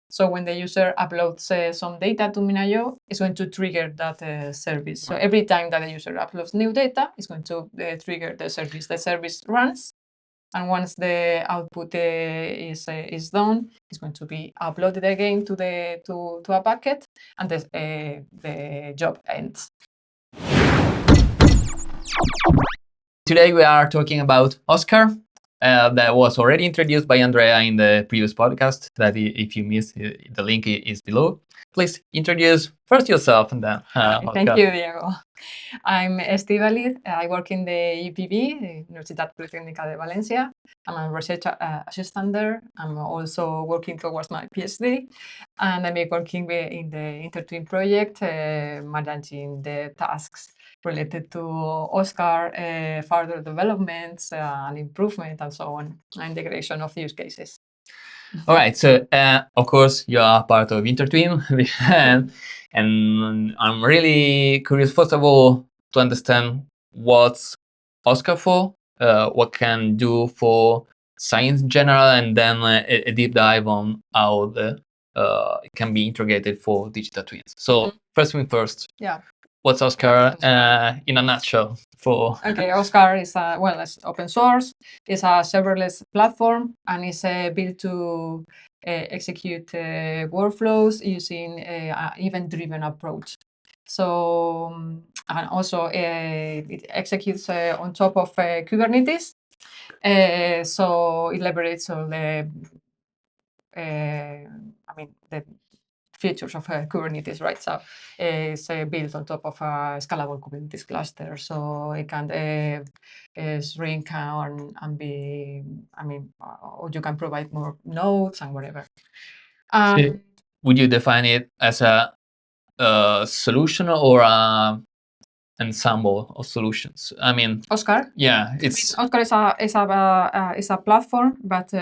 So when the user uploads some data to MinIO, it's going to trigger that service. So every time that the user uploads new data, it's going to trigger the service. The service runs, and once the output is done, it's going to be uploaded again to a bucket, and the job ends. Today we are talking about Oscar. That was already introduced by Andrea in the previous podcast. That if you missed, the link is below. Please introduce first yourself and then Oscar. Thank you, Diego. I'm Estibaliz. I work in the UPV, the Universitat Politécnica de Valencia. I'm a research assistant there. I'm also working towards my PhD, and I'm working in the interTwin project, managing the tasks related to Oscar, further developments and improvement, and so on, and integration of use cases. All right, so of course you are part of interTwin, and I'm really curious, first of all, to understand what's Oscar for, what can do for science in general, and then a deep dive on how it can be integrated for digital twins. So first thing first. Yeah. What's Oscar in a nutshell? Okay, Oscar is it's open source. It's a serverless platform, and it's built to execute workflows using an event-driven approach. So, and also it executes on top of Kubernetes. So it leverages all the features of Kubernetes, right? So it's built on top of a scalable Kubernetes cluster, so it can shrink and be, or you can provide more nodes and whatever. So would you define it as a solution or a ensemble of solutions? I mean, Oscar. Yeah, Oscar is a platform, but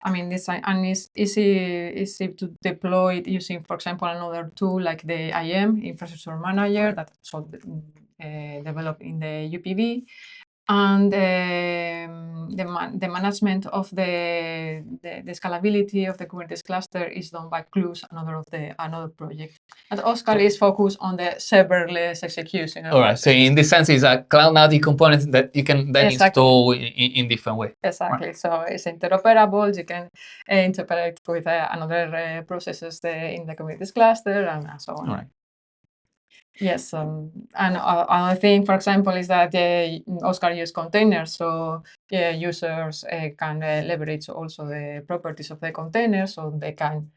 it's easy to deploy it using, for example, another tool like the IM Infrastructure Manager that's developed in the UPV, and the management of the scalability of the Kubernetes cluster is done by Clues, another project. And Oscar is focused on the serverless execution. All right. So in this sense, it's a cloud native component that you can then install in different ways. Exactly. Right. So it's interoperable. You can integrate with another processes in the Kubernetes cluster and so on. All right. Yes, and another thing, for example, is that Oscar use containers, so users can leverage also the properties of the container, so they can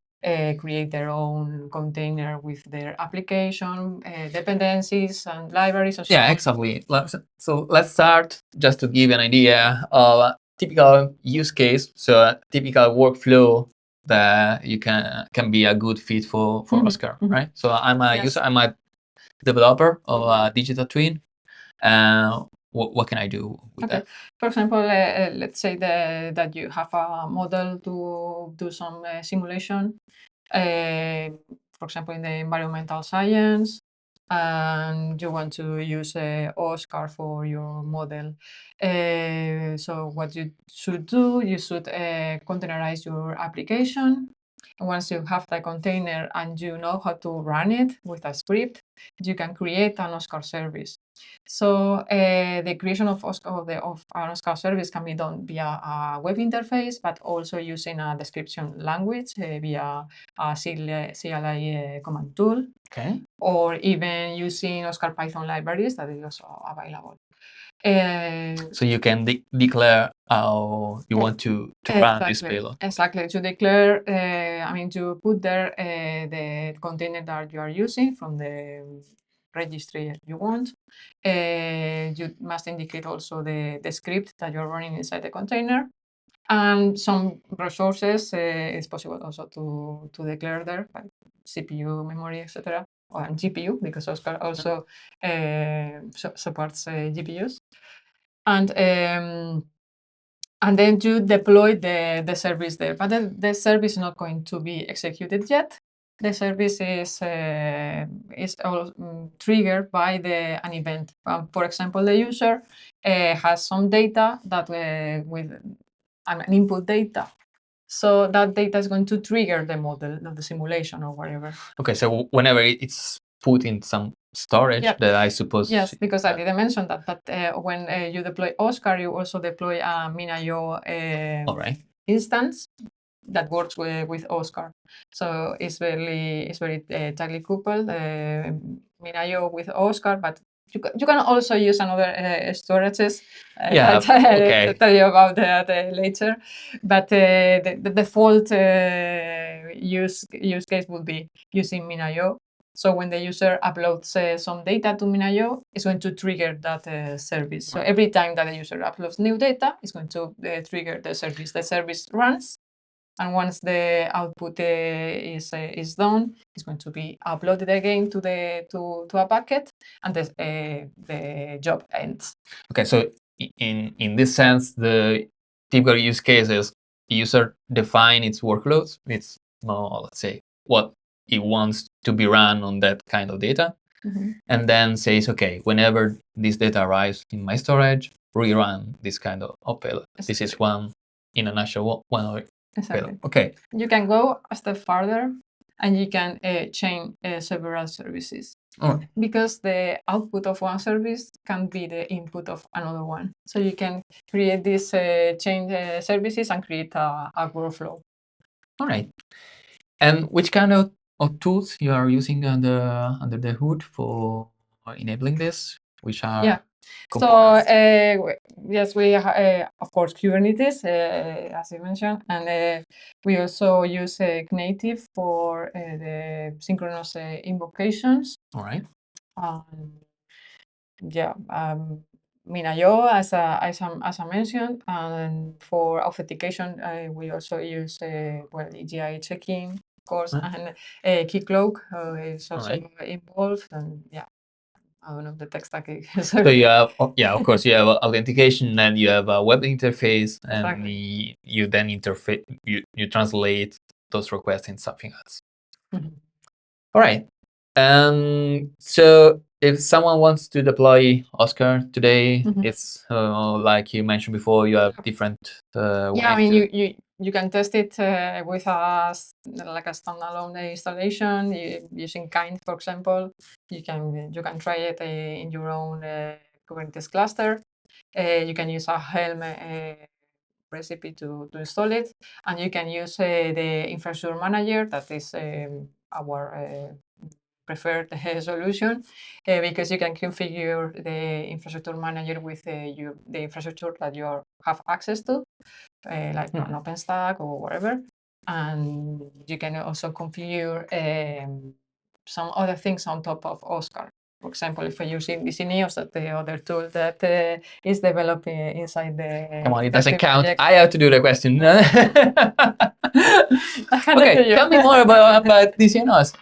create their own container with their application, dependencies, and libraries. And so on. Exactly. So let's start just to give an idea of a typical use case, so a typical workflow that you can be a good fit for Oscar, right? So I'm a user, I'm a developer of a digital twin. What can I do with that? For example, let's say that you have a model to do some simulation, for example, in the environmental science, and you want to use Oscar for your model. So what you should do, you should containerize your application. Once you have the container and you know how to run it with a script, you can create an Oscar service. So the creation of an Oscar service can be done via a web interface, but also using a description language via a CLI command tool. Okay. Or even using Oscar Python libraries that is also available. So you can declare how you want to run this payload. Exactly. To declare, to put there the container that you are using from the registry you want. You must indicate also the script that you're running inside the container. And some resources it's possible also to declare there, like CPU, memory, etc. Or GPU, because Oscar also supports GPUs. And then you deploy the service there. But the service is not going to be executed yet. The service is triggered by an event. For example, the user has some data that with an input data. So that data is going to trigger the model, the simulation or whatever. Okay, so whenever it's put in some storage, that I suppose. Yes, because I didn't mention that, but when you deploy Oscar, you also deploy a MinIO instance that works with Oscar. So it's very tightly coupled, MinIO with Oscar, but you can also use another storages. I'll tell you about that later. But the default use case would be using MinIO. So when the user uploads some data to MinIO, it's going to trigger that service. So every time that the user uploads new data, it's going to trigger the service. The service runs, and once the output is done, it's going to be uploaded again to a bucket, and the job ends. Okay, so in this sense, the typical use case is the user define its workloads. It's more, let's say, what it wants to be run on that kind of data, and then says, okay, whenever this data arrives in my storage, rerun this kind of payload. This is one, in a nutshell, one of it. Exactly. Okay. You can go a step further, and you can chain several services. Because the output of one service can be the input of another one. So you can create these chain services and create a workflow. All right. And which kind of tools you are using under the hood for enabling this? Which are components? So yes, we of course Kubernetes, as you mentioned, and we also use Native for the synchronous invocations. All right. MinIO, as I mentioned, and for authentication, we also use EGI checking, of course, and Keycloak is also involved, and I don't know the tech stack. So you have, of course, you have authentication, and you have a web interface, and you then you translate those requests in something else. All right. So if someone wants to deploy Oscar today, it's like you mentioned before, you have different ways. I mean, you can test it with a standalone installation using Kind, for example. You can try it in your own Kubernetes cluster. You can use a Helm recipe to install it, and you can use the infrastructure manager that is our preferred solution, because you can configure the infrastructure manager with the infrastructure that you have access to, like an OpenStack or whatever. And you can also configure some other things on top of Oscar. For example, if you're using Dysenius, that's the other tool that is developed inside the... Come on, it doesn't count. I have to do the question. Okay, tell me more about Dysenius.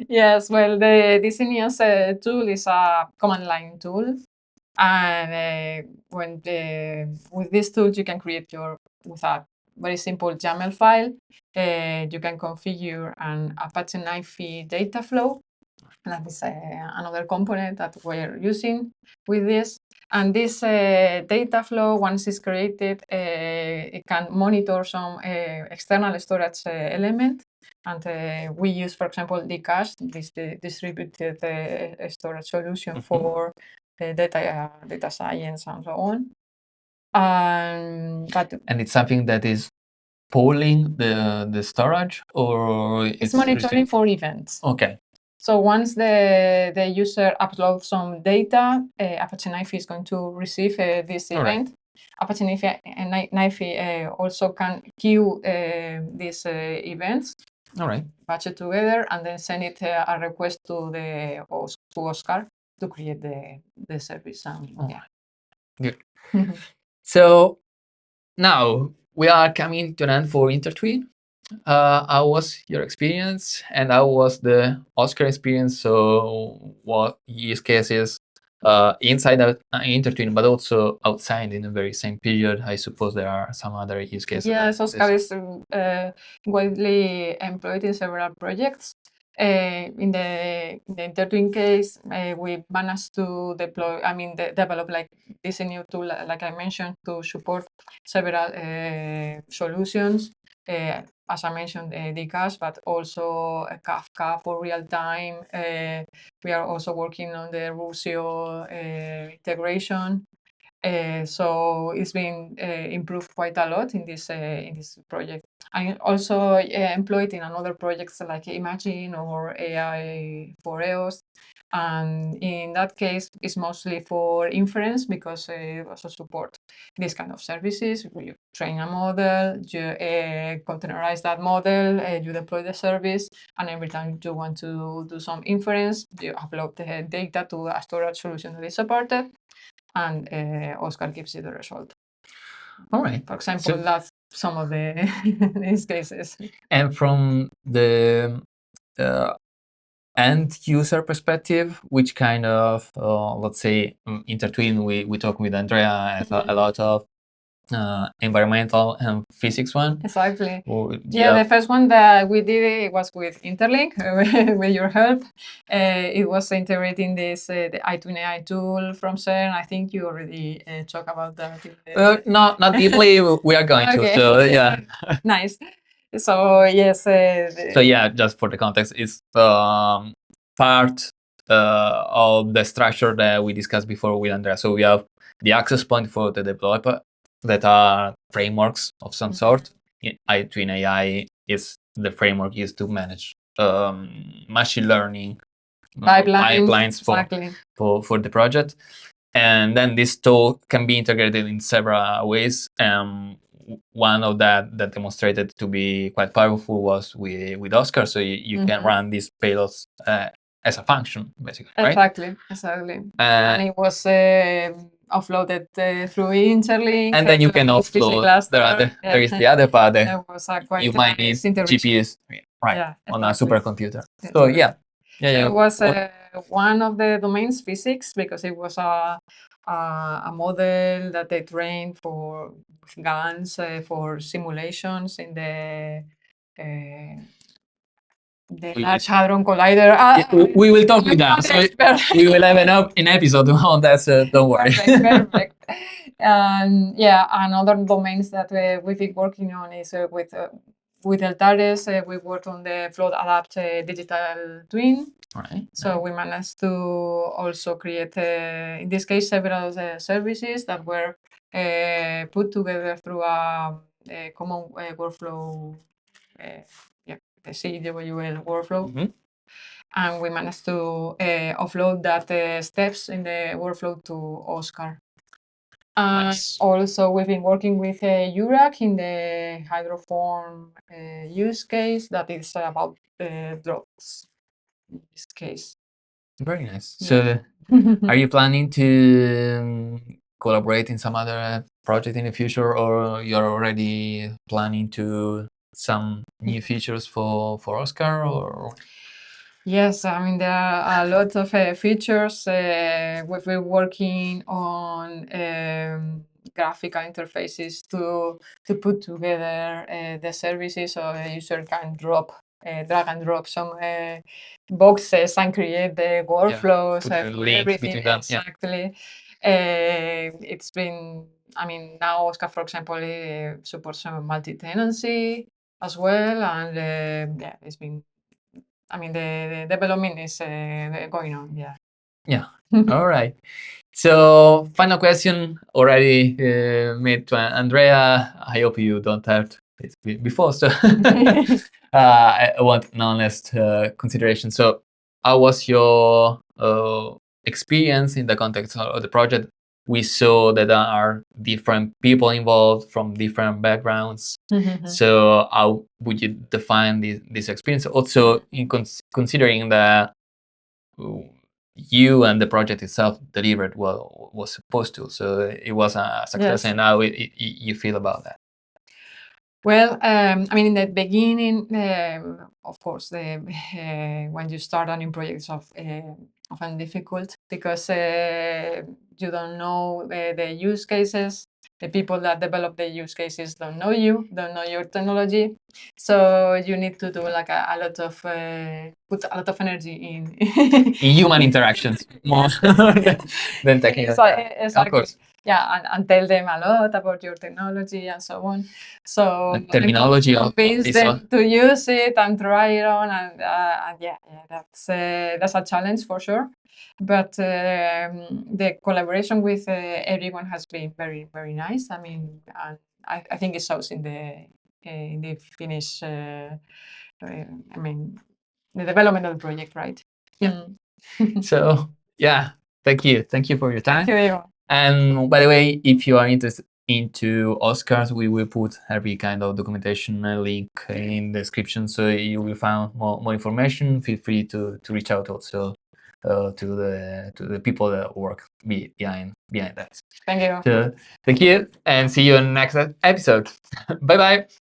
Yes, well, the Dysenius tool is a command line tool, and with this tool you can create with a very simple YAML file. You can configure an Apache Nifi data flow. That is another component that we're using with this. And this data flow, once it's created, it can monitor some external storage element. And we use, for example, Dcache, this distributed storage solution for data science and so on. And it's something that is polling the storage, or it's monitoring for events. Okay. So once the user uploads some data, Apache Nifi is going to receive this event. Apache Nifi also can queue these events, patch it together, and then send it a request to Oscar to create the service. Good. So now we are coming to an end for interTwin. How was your experience, and how was the Oscar experience? So what use cases inside interTwin, but also outside in the very same period? I suppose there are some other use cases. Yes, Oscar is widely employed in several projects. in the interTwin case, we managed to deploy, develop like this new tool, like I mentioned, to support several solutions. As I mentioned, Dcache, but also Kafka for real time. We are also working on the Rusio integration. So it's been improved quite a lot in this project. I'm also employed in another projects like Imagine or AI for EOS. And in that case, it's mostly for inference because it also support this kind of services. You train a model, you containerize that model, you deploy the service, and every time you want to do some inference, you upload the data to a storage solution that is supported, and Oscar gives you the result. All right. For example, that's some of the these cases. And from the end user perspective, which kind of, let's say, interTwin, we talk with Andrea a lot of environmental and physics one. Exactly. The first one that we did it was with Interlink, with your help. It was integrating this the itwinAI tool from CERN. I think you already talked about that. Not deeply. We are going to. So yeah. Nice. So yes. So yeah, just for the context, it's part of the structure that we discussed before with Andrea. So we have the access point for the developer that are frameworks of some sort. itwinAI is the framework used to manage machine learning pipelines for the project. And then this tool can be integrated in several ways. One of that demonstrated to be quite powerful was with Oscar. So you can run these payloads as a function, basically, right? Exactly. And it was offloaded through Interlink. And then you can offload. There is the other part that you might need GPUs on a supercomputer. So yeah. It was one of the domains, physics, because it was a model that they trained for GANs for simulations in the Large Hadron Collider. We will talk with them. So we will have an episode on that, so don't worry. Perfect. And another domains that we've been working on is with Altares. We worked on the float adapt digital twin. Right. So we managed to also create, in this case, several services that were put together through a common workflow, the CWL workflow. And we managed to offload that steps in the workflow to Oscar. And also, we've been working with URAC in the hydroform use case that is about drops in this case. Very nice. So are you planning to collaborate in some other project in the future, or you're already planning to some new features for Oscar? Or yes, I mean, there are a lot of features. We've been working on graphical interfaces to put together the services so a user can drag and drop some boxes and create the workflows. Everything between them. Exactly. It's been, now Oscar, for example, supports some multi-tenancy as well, and it's been, the development is going on. Yeah. All right. So final question already made to Andrea. I hope you don't have it before. So I want an honest consideration. So how was your experience in the context of the project? We saw that there are different people involved from different backgrounds. So how would you define this experience? Also, in considering that you and the project itself delivered what was supposed to, so it was a success. And how you feel about that? Well, in the beginning, of course, when you start a new project, it's often difficult because you don't know the use cases. the people that develop the use cases don't know you, don't know your technology. So you need to do like a lot of put a lot of energy in human interactions more than technical. Exactly. Of course. Yeah, and tell them a lot about your technology and so on. So terminology convince them to use it and try it on, and yeah, that's a challenge for sure. But the collaboration with everyone has been very, very nice. I mean, and I think it shows in the finish. I mean, the development of the project, right? Yeah. So yeah, thank you for your time. Thank you. And by the way, if you are interested into Oscars, we will put every kind of documentation link in the description, so you will find more information. Feel free to reach out also to the people that work behind that. Thank you. So thank you, and see you in the next episode. Bye bye.